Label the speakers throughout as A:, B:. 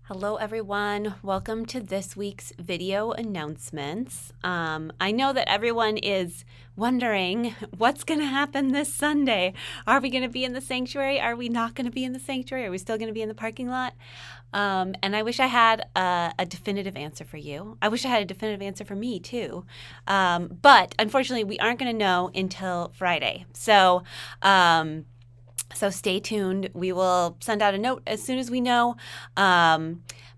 A: Hello everyone, welcome to this week's video announcements. I know that everyone is wondering what's going to happen this Sunday. Are we going to be in the sanctuary? Are we not going to be in the sanctuary? Are we still going to be in the parking lot? And I wish I had a definitive answer for you. I wish I had a definitive answer for me too. But unfortunately, we aren't going to know until Friday. So stay tuned. We will send out a note as soon as we know.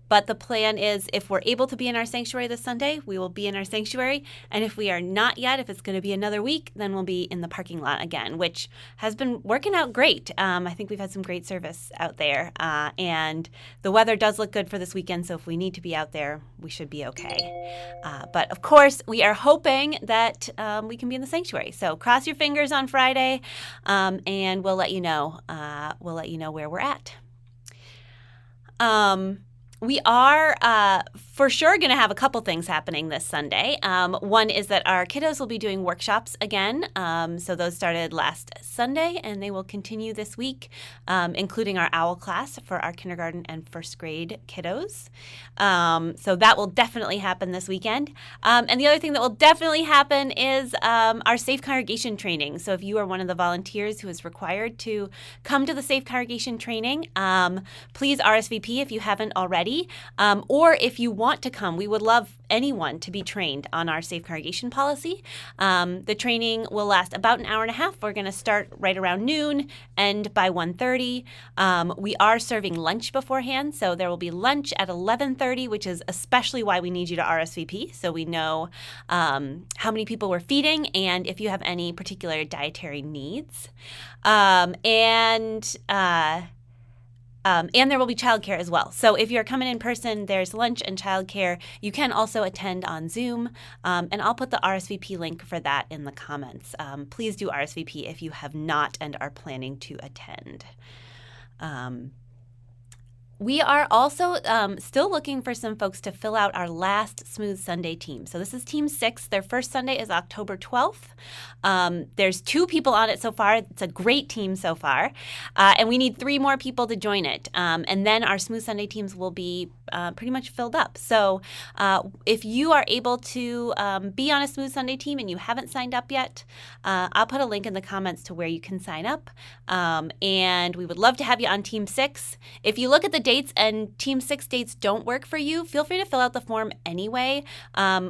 A: But the plan is if we're able to be in our sanctuary this Sunday, we will be in our sanctuary. And if we are not yet, if it's going to be another week, then we'll be in the parking lot again, which has been working out great. I think we've had some great service out there. And the weather does look good for this weekend. So if we need to be out there, we should be okay. But of course, we are hoping that we can be in the sanctuary. So cross your fingers on Friday, and we'll let you know. We'll let you know where we're at. We are for sure going to have a couple things happening this Sunday. One is that our kiddos will be doing workshops again. So those started last Sunday, and they will continue this week, including our OWL class for our kindergarten and first grade kiddos. So that will definitely happen this weekend. And the other thing that will definitely happen is our Safe Congregation training. So if you are one of the volunteers who is required to come to the Safe Congregation training, please RSVP if you haven't already. Or if you want to come, we would love anyone to be trained on our Safe Congregation policy. The training will last about an hour and a half. We're going to start right around noon and by 1:30. We are serving lunch beforehand, so there will be lunch at 11:30, which is especially why we need you to RSVP, so we know how many people we're feeding and if you have any particular dietary needs. And there will be childcare as well. So if you're coming in person, there's lunch and childcare. You can also attend on Zoom, and I'll put the RSVP link for that in the comments. Please do RSVP if you have not and are planning to attend. We are also still looking for some folks to fill out our last Smooth Sunday team. So this is Team 6. Their first Sunday is October 12th. There's 2 people on it so far. It's a great team so far. And we need 3 more people to join it. And then our Smooth Sunday teams will be pretty much filled up. So if you are able to be on a Smooth Sunday team and you haven't signed up yet, I'll put a link in the comments to where you can sign up. And we would love to have you on Team 6. If you look at the dates and Team 6 dates don't work for you, feel free to fill out the form anyway.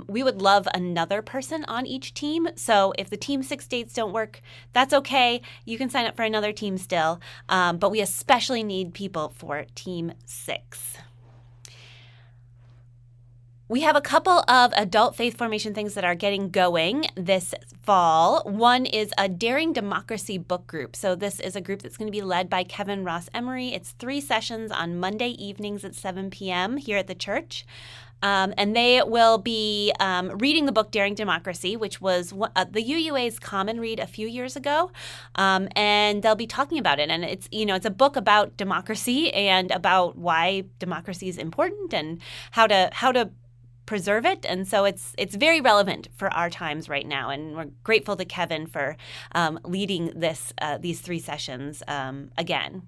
A: We would love another person on each team. So if the Team 6 dates don't work, that's okay. You can sign up for another team still. But we especially need people for Team 6. We have a couple of adult faith formation things that are getting going this fall. One is a Daring Democracy book group. So this is a group that's going to be led by Kevin Ross Emery. It's 3 sessions on Monday evenings at 7 p.m. here at the church. And they will be reading the book Daring Democracy, which was the UUA's common read a few years ago. And they'll be talking about it. And it's a book about democracy and about why democracy is important and how to preserve it. And so it's very relevant for our times right now. And we're grateful to Kevin for leading these 3 sessions again.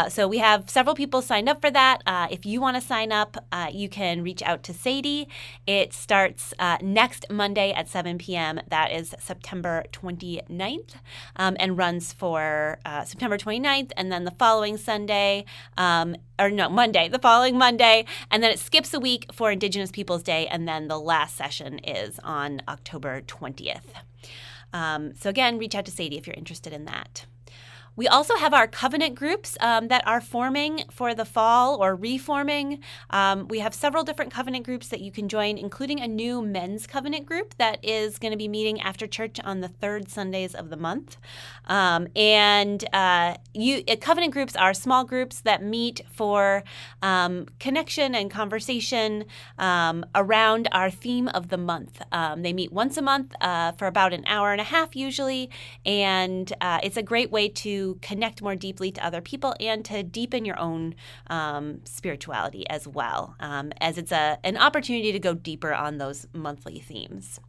A: So we have several people signed up for that. If you want to sign up, you can reach out to Sadie. It starts next Monday at 7 p.m. That is September 29th, and runs for September 29th, and then the following Monday, the following Monday, and then it skips a week for Indigenous Peoples Day, and then the last session is on October 20th. So again, reach out to Sadie if you're interested in that. We also have our covenant groups that are forming for the fall or reforming. We have several different covenant groups that you can join, including a new men's covenant group that is going to be meeting after church on the 3rd Sundays of the month. Covenant groups are small groups that meet for connection and conversation around our theme of the month. They meet once a month for about an hour and a half usually, and it's a great way to connect more deeply to other people and to deepen your own spirituality as well, as it's an opportunity to go deeper on those monthly themes.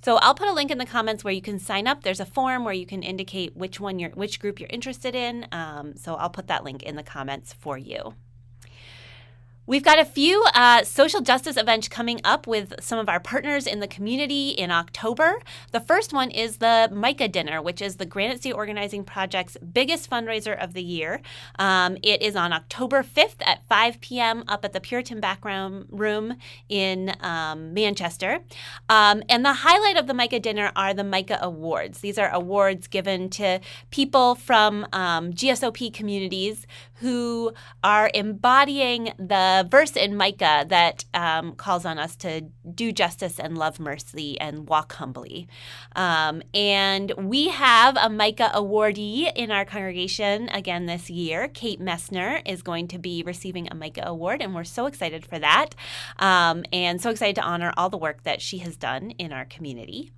A: So I'll put a link in the comments where you can sign up. There's a form where you can indicate which group you're interested in. So I'll put that link in the comments for you. We've got a few social justice events coming up with some of our partners in the community in October. The first one is the MICA Dinner, which is the Granite State Organizing Project's biggest fundraiser of the year. It is on October 5th at 5 p.m. up at the Puritan Background Room in Manchester. And the highlight of the MICA Dinner are the MICA Awards. These are awards given to people from GSOP communities who are embodying the verse in Micah that calls on us to do justice and love mercy and walk humbly. And we have a Micah awardee in our congregation again this year. Kate Messner is going to be receiving a Micah award, and we're so excited for that, and so excited to honor all the work that she has done in our community.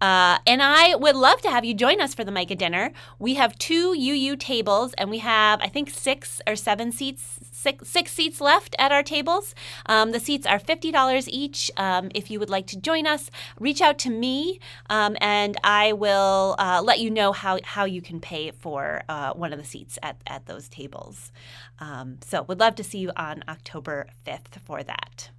A: And I would love to have you join us for the Micah Dinner. We have 2 UU tables, and we have, I think, 6 or 7 seats, 6 seats left at our tables. The seats are $50 each. If you would like to join us, reach out to me, and I will let you know how you can pay for one of the seats at those tables. So would love to see you on October 5th for that.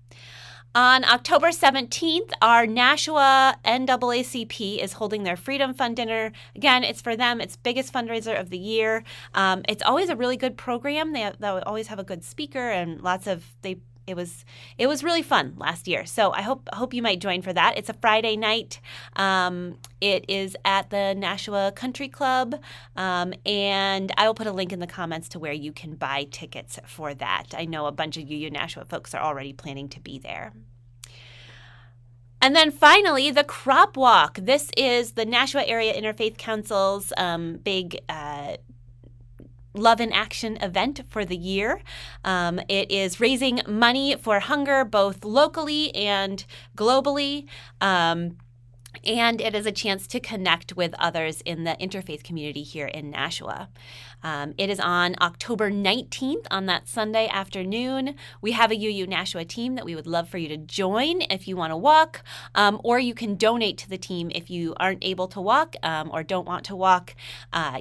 A: On October 17th, our Nashua NAACP is holding their Freedom Fund dinner. Again, it's for them. It's biggest fundraiser of the year. It's always a really good program. They always have a good speaker and it was really fun last year. So I hope you might join for that. It's a Friday night. It is at the Nashua Country Club, and I will put a link in the comments to where you can buy tickets for that. I know a bunch of UU Nashua folks are already planning to be there. And then finally, the Crop Walk. This is the Nashua Area Interfaith Council's big Love in Action event for the year. It is raising money for hunger both locally and globally. And it is a chance to connect with others in the interfaith community here in Nashua. It is on October 19th on that Sunday afternoon. We have a UU Nashua team that we would love for you to join if you want to walk, or you can donate to the team if you aren't able to walk or don't want to walk.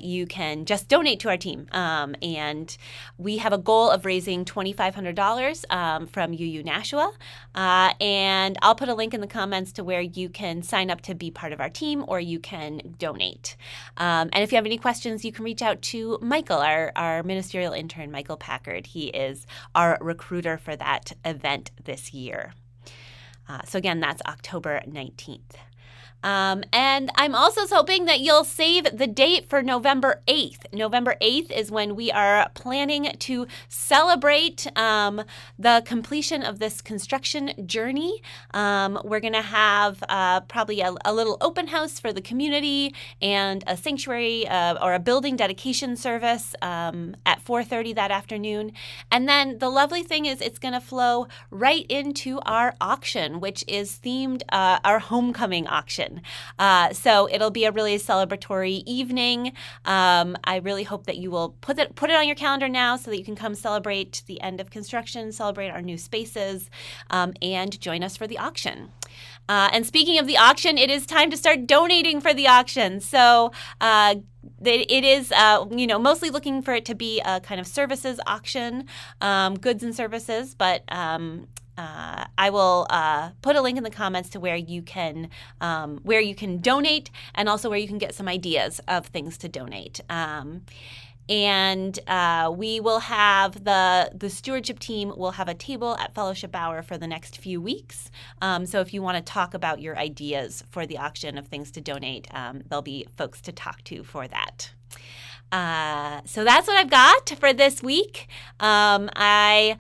A: You can just donate to our team. And we have a goal of raising $2,500 from UU Nashua. And I'll put a link in the comments to where you can sign up to be part of our team, or you can donate. And if you have any questions, you can reach out to Michael, our ministerial intern, Michael Packard. He is our recruiter for that event this year. So again, that's October 19th. And I'm also hoping that you'll save the date for November 8th. November 8th is when we are planning to celebrate the completion of this construction journey. We're going to have probably a little open house for the community and a sanctuary or a building dedication service at 4:30 that afternoon. And then the lovely thing is it's going to flow right into our auction, which is themed our homecoming auction. So it'll be a really celebratory evening. I really hope that you will put it on your calendar now so that you can come celebrate the end of construction, celebrate our new spaces, and join us for the auction. And speaking of the auction, it is time to start donating for the auction. So it is, mostly looking for it to be a kind of services auction, goods and services, but I will put a link in the comments to where you can donate, and also where you can get some ideas of things to donate. And we will have the stewardship team will have a table at Fellowship Hour for the next few weeks. So if you want to talk about your ideas for the auction of things to donate, there'll be folks to talk to for that. So that's what I've got for this week. I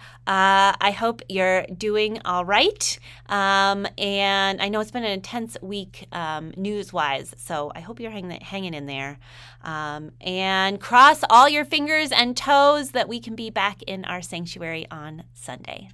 A: hope you're doing all right. And I know it's been an intense week news-wise, so I hope you're hanging in there. And cross all your fingers and toes that we can be back in our sanctuary on Sunday.